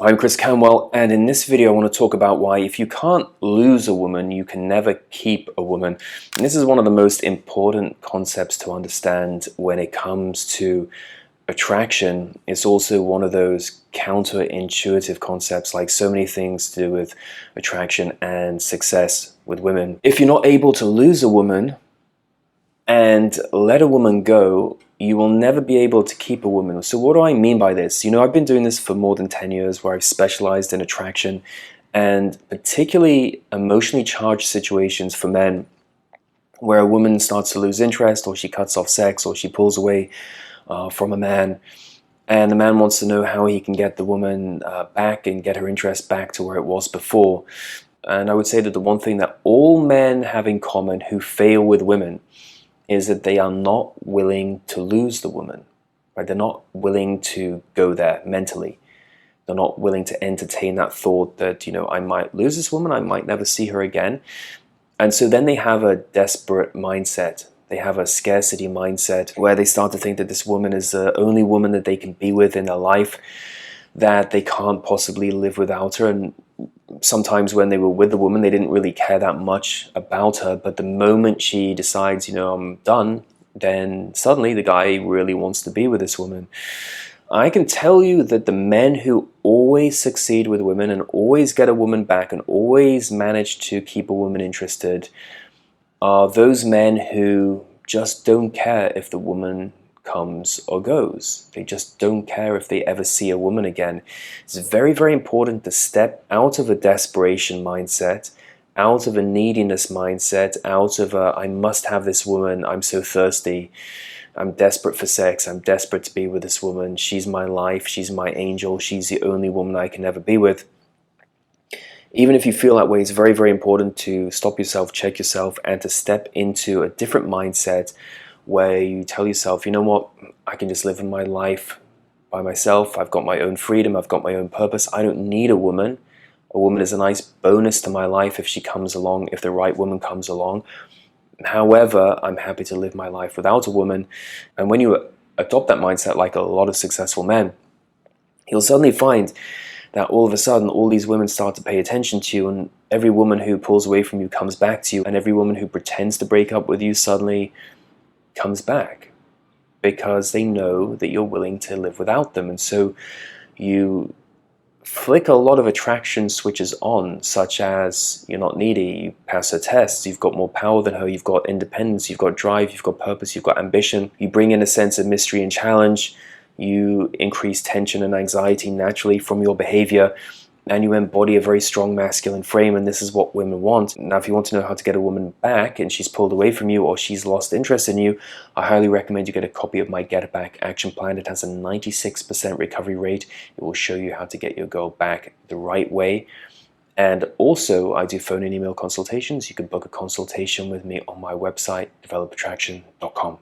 I'm Chris Canwell, and in this video I want to talk about why if you can't lose a woman, you can never keep a woman. And this is one of the most important concepts to understand when it comes to attraction. It's also one of those counterintuitive concepts, like so many things to do with attraction and success with women. If you're not able to lose a woman and let a woman go, you will never be able to keep a woman. So what do I mean by this? I've been doing this for more than 10 years where I've specialized in attraction and particularly emotionally charged situations for men where a woman starts to lose interest, or she cuts off sex, or she pulls away from a man, and the man wants to know how he can get the woman back and get her interest back to where it was before. And I would say that the one thing that all men have in common who fail with women is that they are not willing to lose the woman, right? They're not willing to go there mentally. They're not willing to entertain that thought that, I might lose this woman, I might never see her again. And so then they have a desperate mindset. They have a scarcity mindset where they start to think that this woman is the only woman that they can be with in their life, that they can't possibly live without her. And sometimes when they were with the woman, they didn't really care that much about her, but the moment she decides, I'm done, then suddenly the guy really wants to be with this woman. I can tell you that the men who always succeed with women and always get a woman back and always manage to keep a woman interested are those men who just don't care if the woman comes or goes. They just don't care if they ever see a woman again. It's very, very important to step out of a desperation mindset, out of a neediness mindset, out of a I must have this woman, I'm so thirsty, I'm desperate for sex, I'm desperate to be with this woman, she's my life, she's my angel, she's the only woman I can ever be with. Even if you feel that way, it's very, very important to stop yourself, check yourself, and to step into a different mindset where you tell yourself, you know what, I can just live in my life by myself. I've got my own freedom. I've got my own purpose. I don't need a woman. A woman is a nice bonus to my life if she comes along, if the right woman comes along. However, I'm happy to live my life without a woman. And when you adopt that mindset, like a lot of successful men, you'll suddenly find that all of a sudden all these women start to pay attention to you, and every woman who pulls away from you comes back to you, and every woman who pretends to break up with you suddenly comes back because they know that you're willing to live without them. And so you flick a lot of attraction switches on, such as you're not needy, you pass her tests, you've got more power than her, you've got independence, you've got drive, you've got purpose, you've got ambition, you bring in a sense of mystery and challenge, you increase tension and anxiety naturally from your behavior, and you embody a very strong masculine frame, and this is what women want. Now, if you want to know how to get a woman back and she's pulled away from you or she's lost interest in you, I highly recommend you get a copy of my Get It Back action plan. It has a 96% recovery rate. It will show you how to get your girl back the right way. And also, I do phone and email consultations. You can book a consultation with me on my website, develofattraction.com.